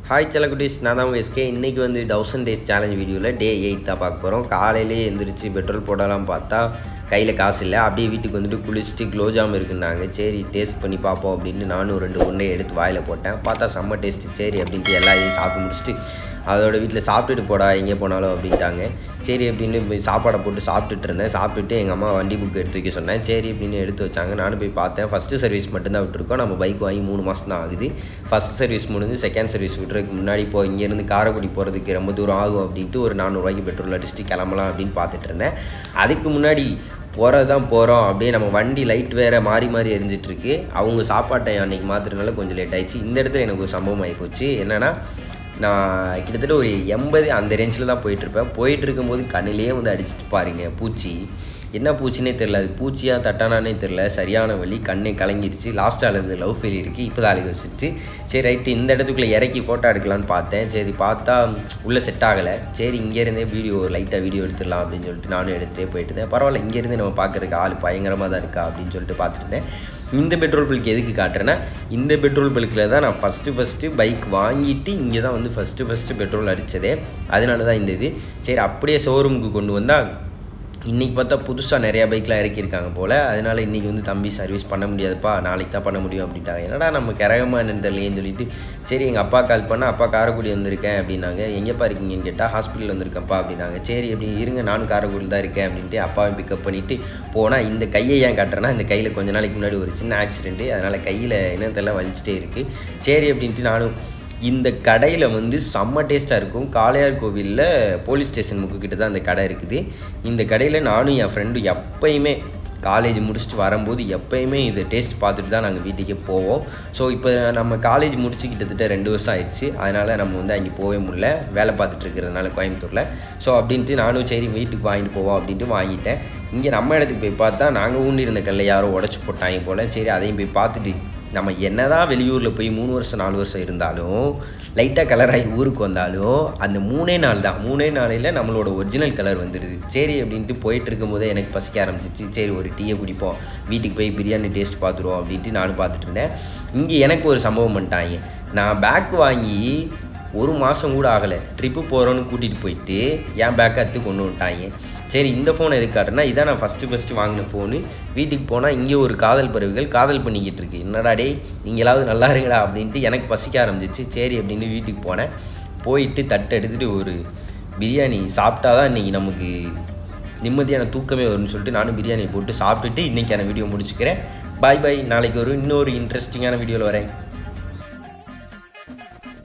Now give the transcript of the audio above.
Hi செல்லக்குட்டீஸ், நான் தான் உங்கள் எஸ்கே. இன்றைக்கி வந்து 1000 டேஸ் சேலஞ்ச் வீடியோவில் டே 8 தான் பார்க்க போகிறோம். காலையிலே எழுந்திரிச்சு பெட்ரோல் போடலாம் பார்த்தா கையில் காசு இல்லை. அப்படியே வீட்டுக்கு வந்துட்டு குளிச்சுட்டு குலோஜாம் இருக்குன்னாங்க. சரி டேஸ்ட் பண்ணி பார்ப்போம் அப்படின்ட்டு நானும் 2 உருண்டையை எடுத்து வாயில் போட்டேன். பார்த்தா செம்ம டேஸ்ட்டு. சரி அப்படின்ட்டு எல்லாரையும் சாப்பிட்டு முடிச்சுட்டு அதோட வீட்டில் சாப்பிட்டுட்டு போடா எங்கே போனாலும் அப்படின்ட்டாங்க. சரி அப்படின்னு போய் சாப்பாடை போட்டு சாப்பிட்டுட்டு இருந்தேன். சாப்பிட்டுட்டு எங்கள் அம்மா வண்டி புக்கு எடுத்து வைக்க சொன்னேன். சரி அப்படின்னு எடுத்து வச்சாங்க. நானும் போய் பார்த்தேன். ஃபஸ்ட்டு சர்வீஸ் மட்டும்தான் விட்டுருக்கோம். நம்ம பைக் வாங்கி 3 மாதம் தான் ஆகுது. ஃபஸ்ட் சர்வீஸ் முடிஞ்சு செகண்ட் சர்வீஸ் விட்டுறதுக்கு முன்னாடி இங்கேருந்து காரைக்குடி போகிறதுக்கு ரொம்ப தூரம் ஆகும் அப்படின்ட்டு ஒரு 400 ரூபாய்க்கு பெட்ரோல் அடிச்சுட்டு கிளம்பலாம் அப்படின்னு பார்த்துட்டு இருந்தேன். அதுக்கு முன்னாடி போகிறோம் அப்படியே நம்ம வண்டி லைட் வேறு மாறி எரிஞ்சிட்ருக்கு. அவங்க சாப்பாட்டை அன்றைக்கி மாற்றுறதுனால கொஞ்சம் லேட் ஆகிடுச்சு. இந்த இடத்துல எனக்கு ஒரு சம்பவம் ஆகி போச்சு. என்னென்னா, நான் கிட்டத்தட்ட ஒரு 80 அந்த ரேஞ்சில் தான் போயிட்டுருப்பேன். போயிட்டுருக்கும்போது கண்ணிலே வந்து அடிச்சுட்டு பாருங்க பூச்சி. என்ன பூச்சினே தெரில, அது பூச்சியாக தட்டானானே தெரில. சரியான வலி, கண்ணே கலங்கிடுச்சு. லாஸ்ட்டாக அது லவ் ஃபெயிலியருக்கு இப்போ தான் அழுக வச்சுட்டு. சரி ரைட்டு, இந்த இடத்துக்குள்ளே இறக்கி ஃபோட்டோ எடுக்கலான்னு பார்த்தேன். சரி பார்த்தா உள்ளே செட் ஆகலை. சரி இங்கேருந்தே லைட்டாக வீடியோ எடுத்துடலாம் அப்படின்னு சொல்லிட்டு நானும் எடுத்துகிட்டே போயிட்டு இருந்தேன். பரவாயில்ல, இங்கேருந்து நம்ம பார்க்குறதுக்கு ஆள் பயங்கரமாக தான் இருக்கா அப்படின்னு சொல்லிட்டு பார்த்துட்டு இருந்தேன். இந்த பெட்ரோல் பல்க் எதுக்கு காட்டுறேன்னா, இந்த பெட்ரோல் பல்கில் தான் நான் ஃபஸ்ட்டு பைக் வாங்கிட்டு இங்கே தான் வந்து ஃபஸ்ட்டு பெட்ரோல் அடித்ததே. அதனால தான் இந்த இது. சரி அப்படியே ஷோரூமுக்கு கொண்டு வந்தால் இன்றைக்கி பார்த்தா புதுசாக நிறையா பைக்கெலாம் இறக்கியிருக்காங்க போல். அதனால் இன்றைக்கி வந்து தம்பி சர்வீஸ் பண்ண முடியாதுப்பா, நாளைக்கு தான் பண்ண முடியும் அப்படின்ட்டாங்க. என்னடா நம்ம கிரகமாக என்னன்னு தெரியலேன்னு சொல்லிட்டு சரி எங்கள் அப்பா கால் பண்ணால், அப்பா காரைக்குடி வந்திருக்கேன் அப்படின்னாங்க. எங்கேப்பா இருக்கீங்கன்னு கேட்டால் ஹாஸ்பிட்டல் வந்திருக்கேன்ப்பா அப்படின்னாங்க. சரி அப்படி இருங்க, நானும் காரைக்குடியில் தான் இருக்கேன் அப்படின்ட்டு அப்பாவை பிக்கப் பண்ணிவிட்டு போனால், இந்த கையை ஏன் காட்டுறேன்னா, இந்த கையில் கொஞ்ச நாளைக்கு முன்னாடி ஒரு சின்ன ஆக்சிடென்ட்டு. அதனால் கையில் என்னத்தெல்லாம் வலிச்சிட்டே இருக்குது. சரி அப்படின்ட்டு நானும் இந்த கடையில் வந்து செம்ம டேஸ்ட்டாக இருக்கும். காளையார் கோவிலில் போலீஸ் ஸ்டேஷன் முக்குக்கிட்ட தான் அந்த கடை இருக்குது. இந்த கடையில் நானும் என் ஃப்ரெண்டும் எப்போயுமே காலேஜ் முடிச்சுட்டு வரும்போது எப்போயுமே இதை டேஸ்ட் பார்த்துட்டு தான் நாங்கள் வீட்டுக்கே போவோம். ஸோ இப்போ நம்ம காலேஜ் முடிச்சு கிட்டத்தட்ட 2 வருஷம் ஆயிடுச்சு. அதனால் நம்ம வந்து அங்கே போகவே முடியல, வேலை பார்த்துட்டு இருக்கிறதுனால கோயம்புத்தூரில். ஸோ அப்படின்ட்டு நானும் சரி வீட்டுக்கு வாங்கிட்டு போவோம் அப்படின்ட்டு வாங்கிட்டேன். இங்கே நம்ம இடத்துக்கு போய் பார்த்தா நாங்கள் ஊண்டி இருந்த கல்லை யாரோ உடச்சி போட்டாங்க போல். சரி அதையும் போய் பார்த்துட்டு, நம்ம என்ன தான் வெளியூரில் போய் 3 வருஷம் 4 வருஷம் இருந்தாலும், லைட்டாக கலராகி ஊருக்கு வந்தாலும் அந்த 3 நாள் தான், 3 நாளையில் நம்மளோட ஒரிஜினல் கலர் வந்துடுது. சரி அப்படின்ட்டு போயிட்டு இருக்கும்போதே எனக்கு பசிக்க ஆரம்பிச்சிச்சு. சரி ஒரு டீயை குடிப்போம், வீட்டுக்கு போய் பிரியாணி டேஸ்ட் பார்த்துருவோம் அப்படின்ட்டு நானும் பார்த்துட்டு இருந்தேன். இங்கே எனக்கு ஒரு சம்பவம் பண்ணிட்டாங்க. நான் பேக் வாங்கி 1 மாதம் கூட ஆகலை. ட்ரிப்பு போகிறோன்னு கூட்டிகிட்டு போயிட்டு என் பேக்கை எடுத்து கொண்டு வந்துட்டாங்க. சரி இந்த ஃபோனை எதுக்கு காட்டுறேன்னா, இதான் நான் ஃபஸ்ட்டு வாங்கின ஃபோனு. வீட்டுக்கு போனால் இங்கே ஒரு காதல் பறவைகள் காதல் பண்ணிக்கிட்டு இருக்கு. என்னடா டே நீங்களாவது நல்லா இருங்கடா அப்படின்ட்டு எனக்கு பசிக்க ஆரம்பிச்சிச்சு. சரி அப்படின்னு வீட்டுக்கு போனேன். போயிட்டு தட்டை எடுத்துகிட்டு ஒரு பிரியாணி சாப்பிட்டா தான் இன்றைக்கி நமக்கு நிம்மதியான தூக்கமே வரும்னு சொல்லிட்டு நானும் பிரியாணி போட்டு சாப்பிட்டுட்டு இன்றைக்கான வீடியோ முடிச்சுக்கிறேன். பாய். நாளைக்கு இன்னொரு இன்ட்ரெஸ்டிங்கான வீடியோவில் வரேன்.